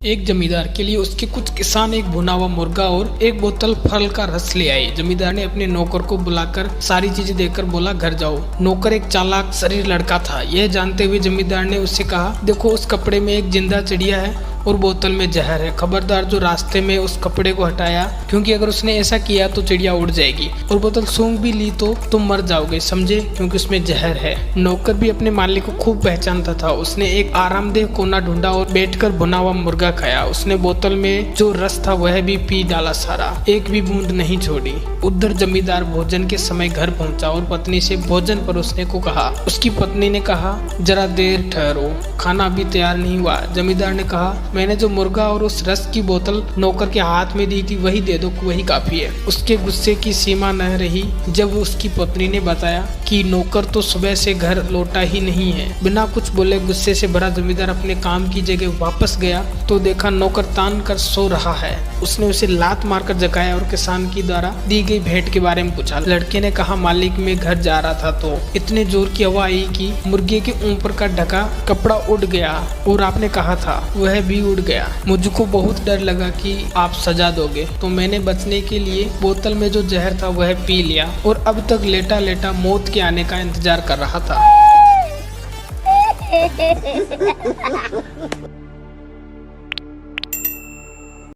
एक जमींदार के लिए उसके कुछ किसान एक भुना हुआ मुर्गा और एक बोतल फल का रस ले आए। जमींदार ने अपने नौकर को बुलाकर सारी चीजें देकर बोला, घर जाओ। नौकर एक चालाक शरीर लड़का था। यह जानते हुए जमींदार ने उससे कहा, देखो उस कपड़े में एक जिंदा चिड़िया है और बोतल में जहर है। खबरदार जो रास्ते में उस कपड़े को हटाया, क्योंकि अगर उसने ऐसा किया तो चिड़िया उड़ जाएगी और बोतल सूंघ भी ली तो तुम मर जाओगे, समझे, क्योंकि उसमें जहर है। नौकर भी अपने मालिक को खूब पहचानता था। उसने एक आरामदेह कोना ढूंढा और बैठकर भुना हुआ मुर्गा खाया। उसने बोतल में जो रस था वह भी पी डाला सारा, एक भी बूंद नहीं छोड़ी। उधर जमींदार भोजन के समय घर पहुंचा और पत्नी से भोजन परोसने को कहा। उसकी पत्नी ने कहा, जरा देर ठहरो, खाना अभी तैयार नहीं हुआ। जमींदार ने कहा, मैंने जो मुर्गा और उस रस की बोतल नौकर के हाथ में दी थी वही दे दो, वही काफी है। उसके गुस्से की सीमा न रही जब उसकी पत्नी ने बताया कि नौकर तो सुबह से घर लौटा ही नहीं है। बिना कुछ बोले गुस्से से भरा जमींदार अपने काम की जगह वापस गया तो देखा नौकर तान कर सो रहा है। उसने उसे लात मारकर जगाया और किसान की द्वारा दी गई भेंट के बारे में पूछा। लड़के ने कहा, मालिक मैं घर जा रहा था तो इतने जोर की हवा आई कि मुर्गे के ऊपर का ढका कपड़ा उड़ गया और आपने कहा था वह भी उड़ गया। मुझको बहुत डर लगा कि आप सजा दोगे, तो मैंने बचने के लिए बोतल में जो जहर था वह पी लिया और अब तक लेटा लेटा मौत के आने का इंतजार कर रहा था।